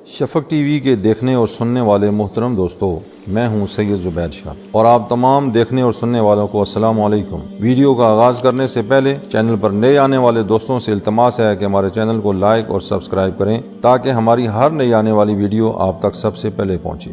شفق T V کے دیکھنے اور سننے والے محترم دوستو، میں ہوں سید زبیر شاہ اور آپ تمام دیکھنے اور سننے والوں کو السلام علیکم۔ ویڈیو کا آغاز کرنے سے پہلے چینل پر نئے آنے والے دوستوں سے التماس ہے کہ ہمارے چینل کو لائک اور سبسکرائب کریں تاکہ ہماری ہر نئی آنے والی ویڈیو آپ تک سب سے پہلے پہنچے۔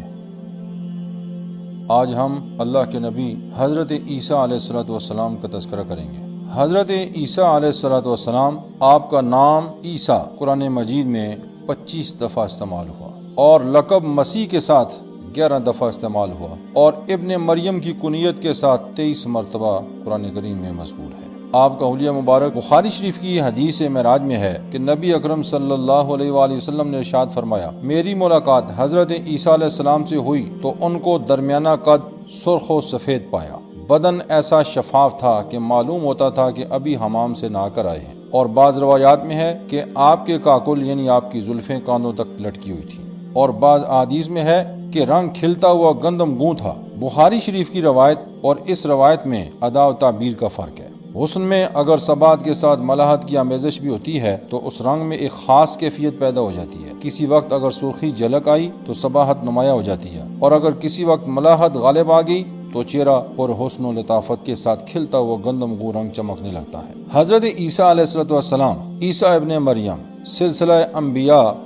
آج ہم اللہ کے نبی حضرت عیسیٰ علیہ السلام کا تذکرہ کریں گے۔ حضرت عیسیٰ علیہ السلام، آپ کا نام عیسیٰ قرآن مجید میں 25 دفعہ استعمال ہوا اور لقب مسیح کے ساتھ 11 دفعہ استعمال ہوا، اور ابن مریم کی کنیت کے ساتھ 23 مرتبہ قرآن کریم میں مذکور ہے۔ آپ کا حلیہ مبارک بخاری شریف کی حدیث معراج میں ہے کہ نبی اکرم صلی اللہ علیہ وآلہ وسلم نے ارشاد فرمایا، میری ملاقات حضرت عیسیٰ علیہ السلام سے ہوئی تو ان کو درمیانہ قد، سرخ و سفید پایا، بدن ایسا شفاف تھا کہ معلوم ہوتا تھا کہ ابھی حمام سے نہا کر آئے ہیں، اور بعض روایات میں ہے کہ آپ کے کاکل یعنی آپ کی زلفیں کانوں تک لٹکی ہوئی تھیں، اور بعض احادیث میں ہے کہ رنگ کھلتا ہوا گندم گوں تھا۔ بخاری شریف کی روایت اور اس روایت میں ادا و تعبیر کا فرق ہے۔ حسن میں اگر ثبات کے ساتھ ملاحت کی آمیزش بھی ہوتی ہے تو اس رنگ میں ایک خاص کیفیت پیدا ہو جاتی ہے۔ کسی وقت اگر سرخی جھلک آئی تو صباحت نمایاں ہو جاتی ہے، اور اگر کسی وقت ملاحت غالب آ گئی تو چہرہ پر حسن و لطافت کے ساتھ کھلتا ہوا گندم گوں رنگ چمکنے لگتا ہے۔ حضرت عیسیٰ علیہ السلام، عیسیٰ ابن مریم، سلسلہ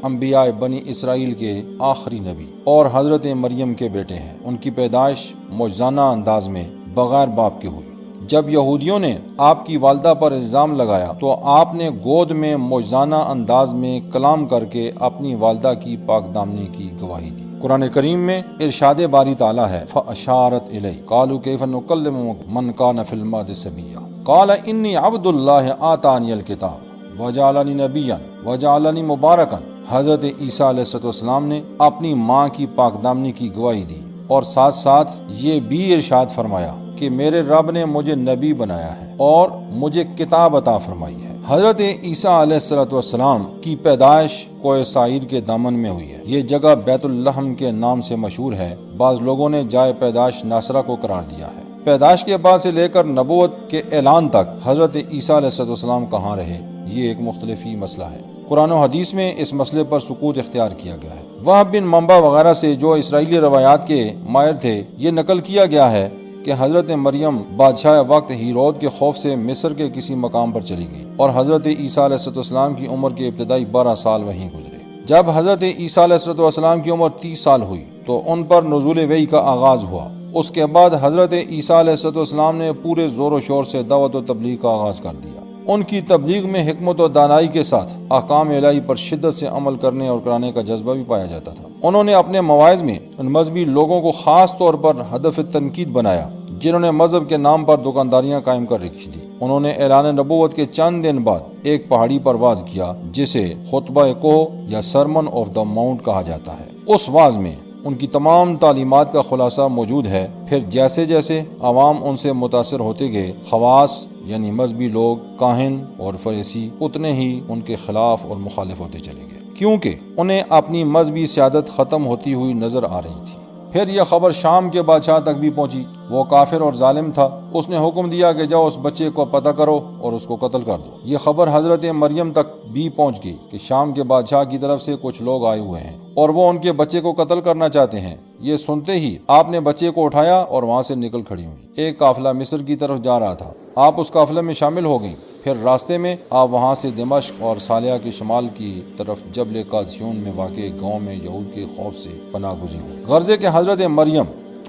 انبیاء بنی اسرائیل کے آخری نبی اور حضرت مریم کے بیٹے ہیں۔ ان کی پیدائش معجزانہ انداز میں بغیر باپ کے ہوئی۔ جب یہودیوں نے آپ کی والدہ پر الزام لگایا تو آپ نے گود میں معجزانہ انداز میں کلام کر کے اپنی والدہ کی پاک دامنی کی گواہی دی۔ قرآن کریم میں ارشاد باری تعالیٰ ہے، فَأَشَارَتْ إِلَيْهِ قَالُوا كَيْفَ نُكَلِّمُ مَنْ كَانَ فِي الْمَهْدِ صَبِيًّا قَالَ إِنِّي عَبْدُ اللَّهِ آتَانِيَ الْكِتَابَ وَجَعَلَنِي نَبِيًّا وَجَعَلَنِي مُبَارَكًا۔ حضرت عیسیٰ علیہ السلام نے اپنی ماں کی پاک دامنی کی گواہی دی اور ساتھ ساتھ یہ بھی ارشاد فرمایا کہ میرے رب نے مجھے نبی بنایا ہے اور مجھے کتاب عطا فرمائی ہے۔ حضرت عیسیٰ علیہ السلام کی پیدائش کوہ سعیر کے دامن میں ہوئی ہے۔ یہ جگہ بیت اللحم کے نام سے مشہور ہے۔ بعض لوگوں نے جائے پیدائش ناصرہ کو قرار دیا ہے۔ پیدائش کے بعد سے لے کر نبوت کے اعلان تک حضرت عیسیٰ علیہ السلام کہاں رہے، یہ ایک مختلفی مسئلہ ہے۔ قرآن و حدیث میں اس مسئلے پر سکوت اختیار کیا گیا ہے۔ وہب بن منبع وغیرہ سے جو اسرائیلی روایات کے ماہر تھے، یہ نقل کیا گیا ہے کہ حضرت مریم بادشاہ وقت ہیرود کے خوف سے مصر کے کسی مقام پر چلی گئی، اور حضرت عیسیٰ علیہ السلام کی عمر کے ابتدائی 12 سال وہیں گزرے۔ جب حضرت عیسیٰ علیہ السلام کی عمر 30 سال ہوئی تو ان پر نزول وحی کا آغاز ہوا۔ اس کے بعد حضرت عیسیٰ علیہ السلام نے پورے زور و شور سے دعوت و تبلیغ کا آغاز کر دیا۔ ان کی تبلیغ میں حکمت و دانائی کے ساتھ احکام الہی پر شدت سے عمل کرنے اور کرانے کا جذبہ بھی پایا جاتا تھا۔ انہوں نے اپنے مواعظ میں ان مذہبی لوگوں کو خاص طور پر ہدف تنقید بنایا جنہوں نے مذہب کے نام پر دکانداریاں قائم کر رکھی تھی۔ انہوں نے اعلان نبوت کے چند دن بعد ایک پہاڑی پر واز کیا جسے خطبہ کوہ یا سرمن آف دا ماؤنٹ کہا جاتا ہے۔ اس واز میں ان کی تمام تعلیمات کا خلاصہ موجود ہے۔ پھر جیسے جیسے عوام ان سے متاثر ہوتے گئے، خواص یعنی مذہبی لوگ، کاہن اور فریسی اتنے ہی ان کے خلاف اور مخالف ہوتے چلے گئے، کیونکہ انہیں اپنی مذہبی سیادت ختم ہوتی ہوئی نظر آ رہی تھی۔ پھر یہ خبر شام کے بادشاہ تک بھی پہنچی۔ وہ کافر اور ظالم تھا۔ اس نے حکم دیا کہ جاؤ اس بچے کو پتہ کرو اور اس کو قتل کر دو۔ یہ خبر حضرت مریم تک بھی پہنچ گئی کہ شام کے بادشاہ کی طرف سے کچھ لوگ آئے ہوئے ہیں اور وہ ان کے بچے کو قتل کرنا چاہتے ہیں۔ یہ سنتے ہی آپ نے بچے کو اٹھایا اور وہاں سے نکل کھڑی ہوئی۔ ایک قافلہ مصر کی طرف جا رہا تھا، آپ اس قافلے میں شامل ہو گئیں۔ پھر راستے میں آپ وہاں سے دمشق اور صالیہ کے شمال کی طرف جبل قادسیون میں واقع گاؤں میں یہود کے خوف سے پناہ گزین ہوئی۔ غرضے کہ حضرت مریم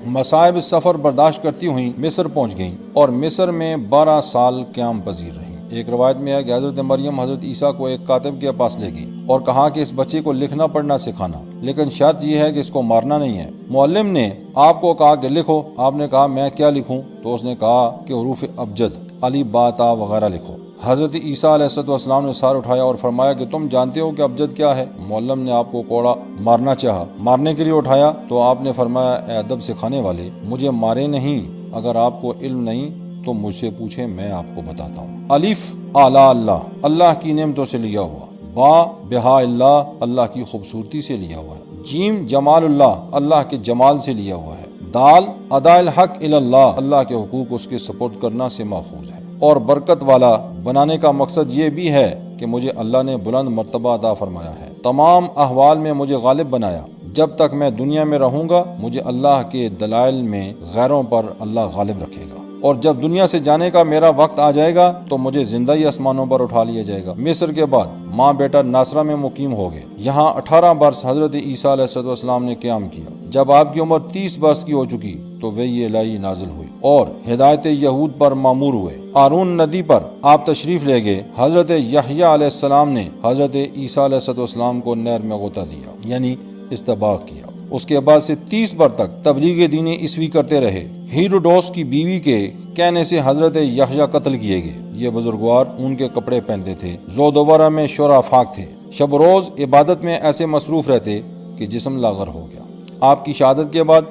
مصائب سفر برداشت کرتی ہوئیں مصر پہنچ گئیں اور مصر میں 12 سال قیام پذیر رہیں۔ ایک روایت میں ہے کہ حضرت مریم حضرت عیسیٰ کو ایک کاتب کے پاس لے گئی اور کہا کہ اس بچے کو لکھنا پڑھنا سکھانا، لیکن شرط یہ ہے کہ اس کو مارنا نہیں ہے۔ معلم نے آپ کو کہا کہ لکھو۔ آپ نے کہا میں کیا لکھوں؟ تو اس نے کہا کہ حروف ابجد، الف با تا وغیرہ لکھو۔ حضرت عیسیٰ علیہ السلام نے سر اٹھایا اور فرمایا کہ تم جانتے ہو کہ ابجد کیا ہے؟ معلم نے آپ کو کوڑا مارنا چاہا، مارنے کے لیے اٹھایا تو آپ نے فرمایا، اے ادب سکھانے والے، مجھے مارے نہیں، اگر آپ کو علم نہیں تو مجھ سے پوچھیں، میں آپ کو بتاتا ہوں۔ الف اعلیٰ اللہ، اللہ کی نعمتوں سے لیا ہوا۔ با بہا اللہ، اللہ کی خوبصورتی سے لیا ہوا ہے۔ جیم جمال اللہ، اللہ کے جمال سے لیا ہوا ہے۔ دال ادا الحق الی اللہ، اللہ کے حقوق اس کے سپرد کرنا سے محفوظ ہے۔ اور برکت والا بنانے کا مقصد یہ بھی ہے کہ مجھے اللہ نے بلند مرتبہ عطا فرمایا ہے، تمام احوال میں مجھے غالب بنایا۔ جب تک میں دنیا میں رہوں گا مجھے اللہ کے دلائل میں غیروں پر اللہ غالب رکھے گا، اور جب دنیا سے جانے کا میرا وقت آ جائے گا تو مجھے زندہ ہی آسمانوں پر اٹھا لیا جائے گا۔ مصر کے بعد ماں بیٹا ناصرہ میں مقیم ہو گئے۔ یہاں 18 برس حضرت عیسیٰ علیہ السلام نے قیام کیا۔ جب آپ کی عمر 30 برس کی ہو چکی تو وحی الہی نازل ہوئی اور ہدایت یہود پر مامور ہوئے۔ قارون ندی پر آپ تشریف لے گئے۔ حضرت یحییٰ علیہ السلام نے حضرت عیسیٰ علیہ السلام کو نہر میں غوطہ دیا، یعنی استباغ کیا۔ اس کے بعد سے 30 بر تک تبلیغ دین عیسوی کرتے رہے۔ ہیروڈوس کی بیوی کے کہنے سے حضرت یحییٰ قتل کیے گئے۔ یہ بزرگوار ان کے کپڑے پہنتے تھے۔ زودورہ میں شورا فاق تھے۔ شب روز عبادت میں ایسے مصروف رہتے کہ جسم لاغر ہو گیا۔ آپ کی شہادت کے بعد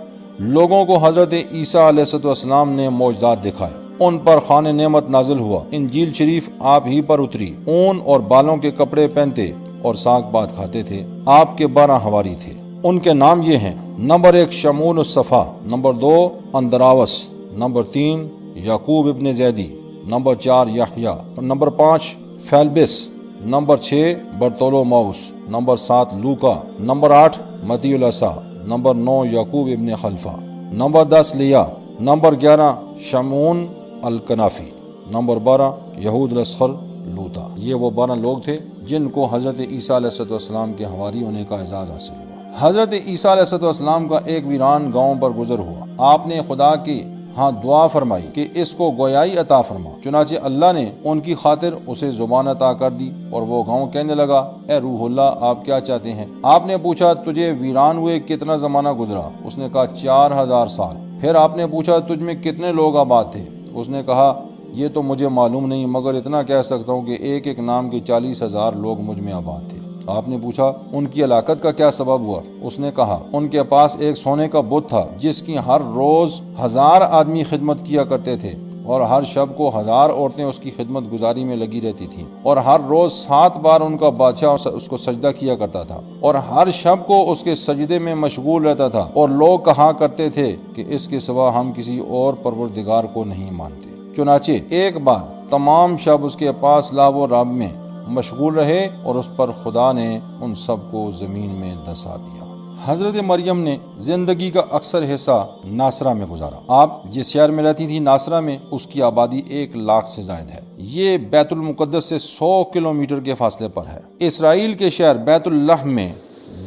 لوگوں کو حضرت عیسیٰ علیہ السلام نے معجزات دکھائے، ان پر خوان نعمت نازل ہوا۔ انجیل شریف آپ ہی پر اتری۔ اون اور بالوں کے کپڑے پہنتے اور ساگ پات کھاتے تھے۔ آپ کے 12 حواری تھے۔ ان کے نام یہ ہیں: نمبر 1 شمعون الصفا، نمبر 2 اندراوس، نمبر 3 یعقوب ابن زیدی، نمبر 4 یحییٰ، نمبر 5 فیلبس، نمبر 6 برتولوماؤس، نمبر 7 لوکا، نمبر 8 متی العصا، نمبر 9 یعقوب ابن خلفہ، نمبر 10 لیا، نمبر 11 شمعون الکنافی، نمبر 12 یہود الاسخر لوتا۔ یہ وہ 12 لوگ تھے جن کو حضرت عیسیٰ علیہ السلام کے حواری ہونے کا اعزاز حاصل ہوا۔ حضرت عیسیٰ علیہ السلام کا ایک ویران گاؤں پر گزر ہوا۔ آپ نے خدا کی دعا فرمائی کہ اس کو گویائی عطا فرما۔ چنانچہ اللہ نے ان کی خاطر اسے زبان عطا کر دی اور وہ گاؤں کہنے لگا: اے روح اللہ، آپ کیا چاہتے ہیں؟ آپ نے پوچھا: تجھے ویران ہوئے کتنا زمانہ گزرا؟ اس نے کہا: 4000 سال۔ پھر آپ نے پوچھا: تجھ میں کتنے لوگ آباد تھے؟ اس نے کہا: یہ تو مجھے معلوم نہیں، مگر اتنا کہہ سکتا ہوں کہ ایک ایک نام کے 40,000 لوگ مجھ میں آباد تھے۔ آپ نے پوچھا: ان کی ہلاکت کا کیا سبب ہوا؟ اس نے کہا: ان کے پاس ایک سونے کا بت تھا جس کی ہر روز 1000 آدمی خدمت کیا کرتے تھے، اور ہر شب کو 1000 عورتیں اس کی خدمت گزاری میں لگی رہتی تھیں، اور ہر روز 7 بار ان کا بادشاہ اس کو سجدہ کیا کرتا تھا، اور ہر شب کو اس کے سجدے میں مشغول رہتا تھا، اور لوگ کہا کرتے تھے کہ اس کے سوا ہم کسی اور پروردگار کو نہیں مانتے۔ چنانچہ ایک بار تمام شب اس کے پاس لاو و رب میں مشغول رہے، اور اس پر خدا نے ان سب کو زمین میں دسا دیا۔ حضرت مریم نے زندگی کا اکثر حصہ ناصرہ میں گزارا۔ آپ جس شہر میں رہتی تھی ناصرہ میں، اس کی آبادی 1 لاکھ سے زائد ہے۔ یہ بیت المقدس سے 100 کلومیٹر کے فاصلے پر ہے۔ اسرائیل کے شہر بیت اللحم میں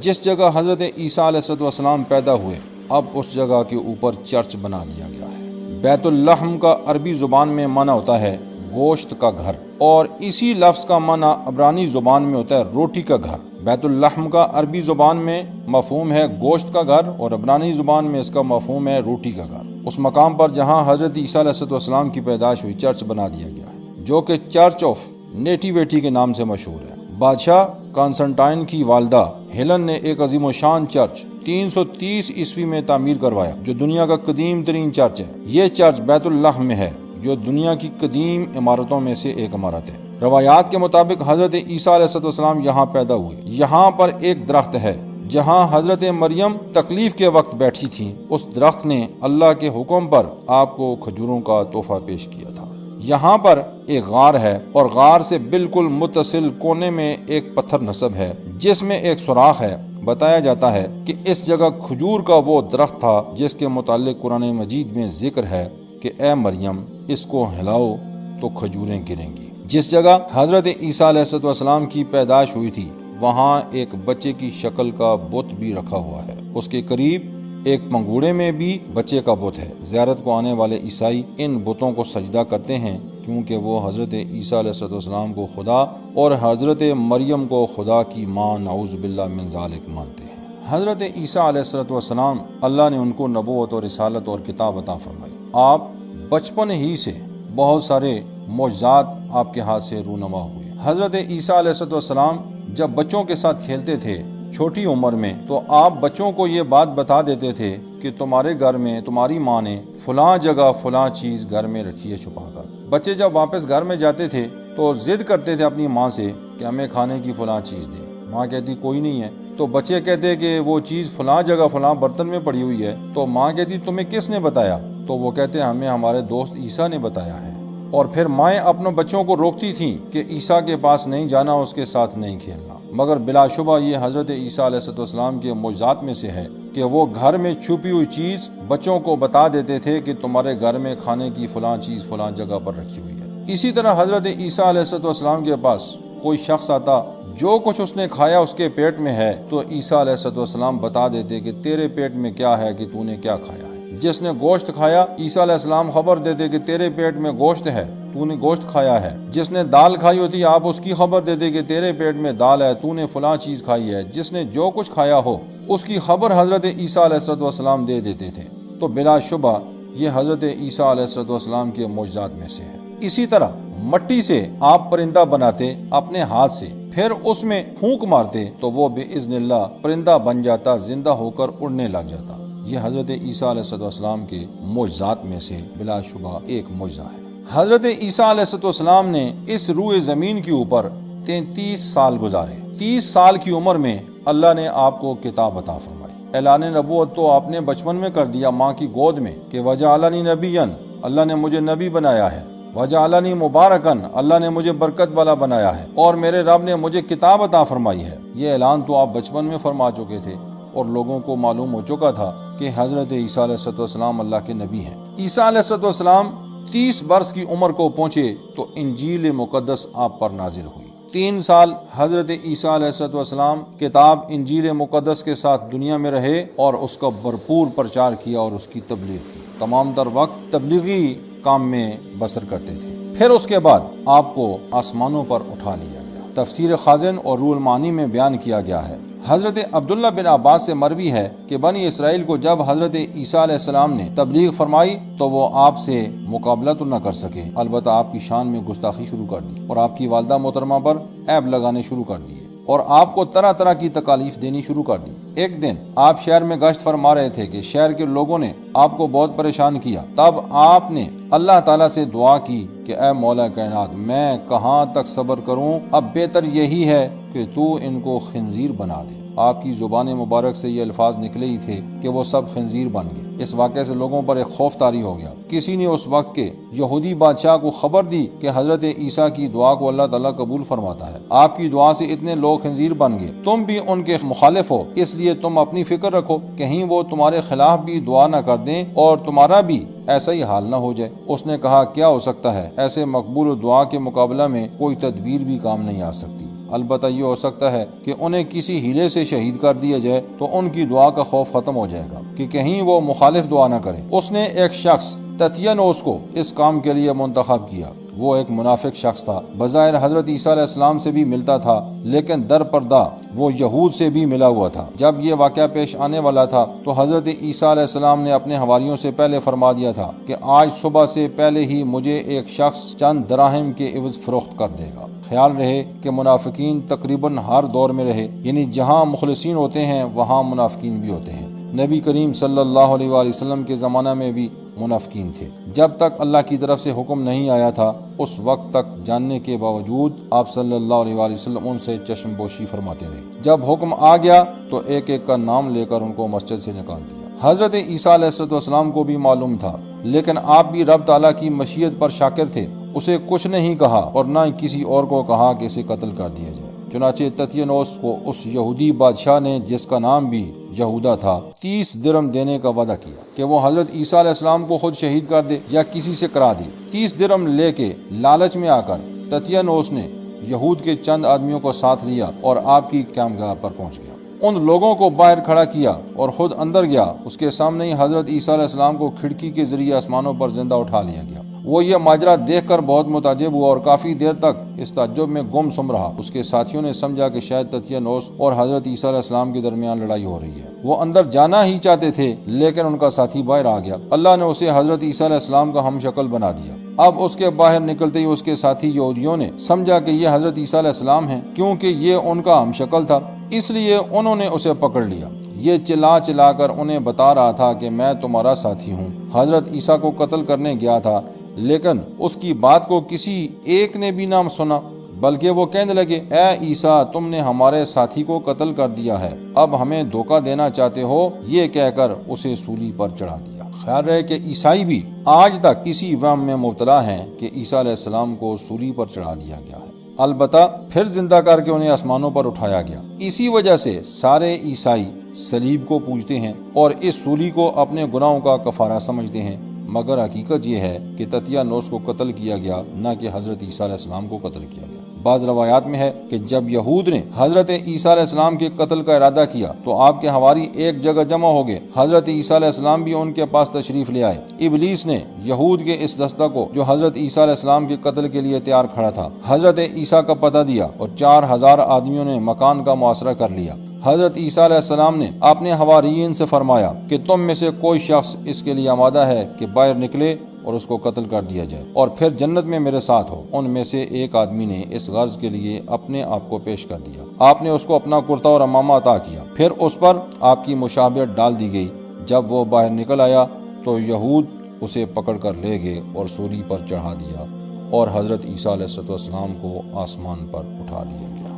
جس جگہ حضرت عیسیٰ علیہ السلام پیدا ہوئے، اب اس جگہ کے اوپر چرچ بنا دیا گیا ہے۔ بیت اللحم کا عربی زبان میں معنی ہوتا ہے گوشت کا گھر، اور اسی لفظ کا معنی عبرانی زبان میں ہوتا ہے روٹی کا گھر۔ بیت اللحم کا عربی زبان میں مفہوم ہے گوشت کا گھر، اور عبرانی زبان میں اس کا مفہوم ہے روٹی کا گھر۔ اس مقام پر جہاں حضرت عیسیٰ علیہ السلام کی پیدائش ہوئی چرچ بنا دیا گیا ہے، جو کہ چرچ آف نیٹیویٹی کے نام سے مشہور ہے۔ بادشاہ کانسٹنٹائن کی والدہ ہیلن نے ایک عظیم و شان چرچ 330 عیسوی میں تعمیر کروایا، جو دنیا کا قدیم ترین چرچ ہے۔ یہ چرچ بیت اللحم میں ہے، جو دنیا کی قدیم عمارتوں میں سے ایک عمارت ہے۔ روایات کے مطابق حضرت عیسیٰ علیہ السلام یہاں پیدا ہوئے۔ یہاں پر ایک درخت ہے جہاں حضرت مریم تکلیف کے وقت بیٹھی تھیں۔ اس درخت نے اللہ کے حکم پر آپ کو کھجوروں کا تحفہ پیش کیا تھا۔ یہاں پر ایک غار ہے، اور غار سے بالکل متصل کونے میں ایک پتھر نصب ہے جس میں ایک سوراخ ہے۔ بتایا جاتا ہے کہ اس جگہ کھجور کا وہ درخت تھا جس کے متعلق قرآن مجید میں ذکر ہے کہ اے مریم، اس کو ہلاؤ تو کھجوریں گریں گی۔ جس جگہ حضرت عیسیٰ علیہ السلام کی پیدائش ہوئی تھی، وہاں ایک بچے کی شکل کا بت بھی رکھا ہوا ہے۔ اس کے قریب ایک پنگوڑے میں بھی بچے کا بت ہے۔ زیارت کو آنے والے عیسائی ان بتوں کو سجدہ کرتے ہیں، کیونکہ وہ حضرت عیسیٰ علیہ السلام کو خدا اور حضرت مریم کو خدا کی ماں نعوذ باللہ من ذالک مانتے ہیں۔ حضرت عیسیٰ علیہ السلام اللہ نے ان کو نبوت اور رسالت اور کتاب عطا فرمائی۔ آپ بچپن ہی سے بہت سارے معجزات آپ کے ہاتھ سے رونما ہوئے۔ حضرت عیسیٰ علیہ السلام جب بچوں کے ساتھ کھیلتے تھے چھوٹی عمر میں، تو آپ بچوں کو یہ بات بتا دیتے تھے کہ تمہارے گھر میں تمہاری ماں نے فلاں جگہ فلاں چیز گھر میں رکھی ہے چھپا کر۔ بچے جب واپس گھر میں جاتے تھے تو ضد کرتے تھے اپنی ماں سے کہ ہمیں کھانے کی فلاں چیز دے۔ ماں کہتی کوئی نہیں ہے، تو بچے کہتے کہ وہ چیز فلاں جگہ فلاں برتن میں پڑی ہوئی ہے۔ تو ماں کہتی تمہیں کس نے بتایا؟ تو وہ کہتے ہمیں ہمارے دوست عیسیٰ نے بتایا ہے۔ اور پھر مائیں اپنے بچوں کو روکتی تھیں کہ عیسیٰ کے پاس نہیں جانا، اس کے ساتھ نہیں کھیلنا، مگر بلا شبہ یہ حضرت عیسیٰ علیہ السلام کے معجزات میں سے ہے کہ وہ گھر میں چھپی ہوئی چیز بچوں کو بتا دیتے تھے کہ تمہارے گھر میں کھانے کی فلاں چیز فلاں جگہ پر رکھی ہوئی ہے۔ اسی طرح حضرت عیسیٰ علیہ السلام کے پاس کوئی شخص آتا، جو کچھ اس نے کھایا اس کے پیٹ میں ہے، تو عیسیٰ علیہ السلام بتا دیتے کہ تیرے پیٹ میں کیا ہے، کہ تو نے کیا کھایا ہے۔ جس نے گوشت کھایا، عیسیٰ علیہ السلام خبر دیتے کہ تیرے پیٹ میں گوشت ہے، تو نے گوشت کھایا ہے۔ جس نے دال کھائی ہوتی، آپ اس کی خبر دیتے کہ تیرے پیٹ میں دال ہے، تو نے فلاں چیز کھائی ہے۔ جس نے جو کچھ کھایا ہو اس کی خبر حضرت عیسیٰ علیہ السلام دے دیتے تھے۔ تو بلا شبہ یہ حضرت عیسیٰ علیہ السلام کے معجزات میں سے ہے۔ اسی طرح مٹی سے آپ پرندہ بناتے اپنے ہاتھ سے، پھر اس میں پھونک مارتے تو وہ باذن اللہ پرندہ بن جاتا، زندہ ہو کر اڑنے لگ جاتا۔ یہ حضرت عیسیٰ علیہ السلام کے معجزات میں سے بلا شبہ ایک معجزہ ہے۔ حضرت عیسیٰ علیہ السلام نے اس روئے زمین کے اوپر 33 سال گزارے۔ 30 سال کی عمر میں اللہ نے آپ کو کتاب عطا فرمائی۔ اعلان نبوت تو آپ نے بچپن میں کر دیا، ماں کی گود میں، کہ وجعلنی نبیا، اللہ نے مجھے نبی بنایا ہے، وجعلنی مبارکن، اللہ نے مجھے برکت والا بنایا ہے، اور میرے رب نے مجھے کتاب عطا فرمائی ہے۔ یہ اعلان تو آپ بچپن میں فرما چکے تھے اور لوگوں کو معلوم ہو چکا تھا کہ حضرت عیسیٰ علیہ السلام اللہ کے نبی ہیں۔ عیسیٰ علیہ السلام 30 برس کی عمر کو پہنچے تو انجیل مقدس آپ پر نازل ہوئی۔ 3 سال حضرت عیسیٰ علیہ السلام کتاب انجیل مقدس کے ساتھ دنیا میں رہے اور اس کا بھرپور پرچار کیا اور اس کی تبلیغ کی۔ تمام تر وقت تبلیغی کام میں بسر کرتے تھے۔ پھر اس کے بعد آپ کو آسمانوں پر اٹھا لیا گیا۔ تفسیر خازن اور روح المعانی میں بیان کیا گیا ہے، حضرت عبداللہ بن عباس سے مروی ہے کہ بنی اسرائیل کو جب حضرت عیسیٰ علیہ السلام نے تبلیغ فرمائی تو وہ آپ سے مقابلہ تو نہ کر سکے، البتہ آپ کی شان میں گستاخی شروع کر دی اور آپ کی والدہ محترمہ پر عیب لگانے شروع کر دیے اور آپ کو طرح طرح کی تکالیف دینی شروع کر دی۔ ایک دن آپ شہر میں گشت فرما رہے تھے کہ شہر کے لوگوں نے آپ کو بہت پریشان کیا۔ تب آپ نے اللہ تعالیٰ سے دعا کی کہ اے مولا کائنات، میں کہاں تک صبر کروں، اب بہتر یہی ہے کہ تو ان کو خنزیر بنا دے۔ آپ کی زبان مبارک سے یہ الفاظ نکلے ہی تھے کہ وہ سب خنزیر بن گئے۔ اس واقعے سے لوگوں پر ایک خوف طاری ہو گیا۔ کسی نے اس وقت کے یہودی بادشاہ کو خبر دی کہ حضرت عیسیٰ کی دعا کو اللہ تعالیٰ قبول فرماتا ہے، آپ کی دعا سے اتنے لوگ خنزیر بن گئے، تم بھی ان کے مخالف ہو، اس لیے تم اپنی فکر رکھو، کہیں وہ تمہارے خلاف بھی دعا نہ کر دیں اور تمہارا بھی ایسا ہی حال نہ ہو جائے۔ اس نے کہا کیا ہو سکتا ہے، ایسے مقبول دعا کے مقابلہ میں کوئی تدبیر بھی کام نہیں آ سکتی، البتہ یہ ہو سکتا ہے کہ انہیں کسی ہیلے سے شہید کر دیا جائے تو ان کی دعا کا خوف ختم ہو جائے گا کہ کہیں وہ مخالف دعا نہ کریں۔ اس نے ایک شخص تتیانوس کو اس کام کے لیے منتخب کیا۔ وہ ایک منافق شخص تھا، بظاہر حضرت عیسیٰ علیہ السلام سے بھی ملتا تھا، لیکن در پردہ وہ یہود سے بھی ملا ہوا تھا۔ جب یہ واقعہ پیش آنے والا تھا تو حضرت عیسیٰ علیہ السلام نے اپنے حواریوں سے پہلے فرما دیا تھا کہ آج صبح سے پہلے ہی مجھے ایک شخص چند دراہم کے عوض فروخت کر دے گا۔ خیال رہے کہ منافقین تقریباً ہر دور میں رہے، یعنی جہاں مخلصین ہوتے ہیں وہاں منافقین بھی ہوتے ہیں۔ نبی کریم صلی اللہ علیہ وآلہ وسلم کے زمانہ میں بھی منافقین تھے۔ جب تک اللہ کی طرف سے حکم نہیں آیا تھا اس وقت تک جاننے کے باوجود آپ صلی اللہ علیہ وآلہ وسلم ان سے چشم پوشی فرماتے رہے۔ جب حکم آ گیا تو ایک ایک کا نام لے کر ان کو مسجد سے نکال دیا۔ حضرت عیسیٰ علیہ السلام کو بھی معلوم تھا، لیکن آپ بھی رب تعالیٰ کی مشیت پر شاکر تھے، اسے کچھ نہیں کہا اور نہ کسی اور کو کہا کہ اسے قتل کر دیا جائے۔ چنانچہ تتیانوس کو اس یہودی بادشاہ نے، جس کا نام بھی یہودا تھا، 30 درہم دینے کا وعدہ کیا کہ وہ حضرت عیسیٰ علیہ السلام کو خود شہید کر دے یا کسی سے کرا دے۔ 30 درہم لے کے لالچ میں آ کر تتیانوس نے یہود کے چند آدمیوں کو ساتھ لیا اور آپ کی قیامگاہ پر پہنچ گیا۔ ان لوگوں کو باہر کھڑا کیا اور خود اندر گیا۔ اس کے سامنے ہی حضرت عیسیٰ علیہ السلام کو کھڑکی کے ذریعے آسمانوں پر زندہ اٹھا لیا گیا۔ وہ یہ ماجرا دیکھ کر بہت متعجب ہوا اور کافی دیر تک اس تعجب میں گم سم رہا۔ اس کے ساتھیوں نے سمجھا کہ شاید تتیانوس اور حضرت عیسیٰ علیہ السلام کے درمیان لڑائی ہو رہی ہے۔ وہ اندر جانا ہی چاہتے تھے لیکن ان کا ساتھی باہر آ گیا۔ اللہ نے اسے حضرت عیسیٰ علیہ السلام کا ہم شکل بنا دیا۔ اب اس کے باہر نکلتے ہی اس کے ساتھی یہودیوں نے سمجھا کہ یہ حضرت عیسیٰ علیہ السلام ہیں، کیونکہ یہ ان کا ہم شکل تھا، اس لیے انہوں نے اسے پکڑ لیا۔ یہ چلا چلا کر انہیں بتا رہا تھا کہ میں تمہارا ساتھی ہوں، حضرت عیسیٰ کو قتل کرنے گیا تھا، لیکن اس کی بات کو کسی ایک نے بھی نہ سنا، بلکہ وہ کہنے لگے اے عیسیٰ، تم نے ہمارے ساتھی کو قتل کر دیا ہے، اب ہمیں دھوکہ دینا چاہتے ہو، یہ کہہ کر اسے سولی پر چڑھا دیا۔ خیال رہے کہ عیسائی بھی آج تک اسی وہم میں مبتلا ہیں کہ عیسیٰ علیہ السلام کو سولی پر چڑھا دیا گیا ہے، البتہ پھر زندہ کر کے انہیں آسمانوں پر اٹھایا گیا۔ اسی وجہ سے سارے عیسائی صلیب کو پوجتے ہیں اور اس سولی کو اپنے گناہوں کا کفارہ سمجھتے ہیں، مگر حقیقت یہ ہے کہ تتیانوس کو قتل کیا گیا، نہ کہ حضرت عیسیٰ علیہ السلام کو قتل کیا گیا۔ بعض روایات میں ہے کہ جب یہود نے حضرت عیسیٰ علیہ السلام کے قتل کا ارادہ کیا تو آپ کے حواری ایک جگہ جمع ہو گئے، حضرت عیسیٰ علیہ السلام بھی ان کے پاس تشریف لے آئے۔ ابلیس نے یہود کے اس دستہ کو جو حضرت عیسیٰ علیہ السلام کے قتل کے لیے تیار کھڑا تھا حضرت عیسیٰ کا پتہ دیا اور 4000 آدمیوں نے مکان کا محاصرہ کر لیا۔ حضرت عیسیٰ علیہ السلام نے اپنے حواریین سے فرمایا کہ تم میں سے کوئی شخص اس کے لیے آمادہ ہے کہ باہر نکلے اور اس کو قتل کر دیا جائے اور پھر جنت میں میرے ساتھ ہو۔ ان میں سے ایک آدمی نے اس غرض کے لیے اپنے آپ کو پیش کر دیا۔ آپ نے اس کو اپنا کرتا اور امامہ عطا کیا، پھر اس پر آپ کی مشابہت ڈال دی گئی۔ جب وہ باہر نکل آیا تو یہود اسے پکڑ کر لے گئے اور سولی پر چڑھا دیا اور حضرت عیسیٰ علیہ السلام کو آسمان پر اٹھا لیا گیا۔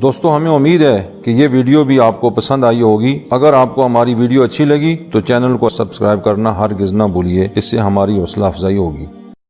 دوستو، ہمیں امید ہے کہ یہ ویڈیو بھی آپ کو پسند آئی ہوگی۔ اگر آپ کو ہماری ویڈیو اچھی لگی تو چینل کو سبسکرائب کرنا ہرگز نہ بھولیے، اس سے ہماری حوصلہ افزائی ہوگی۔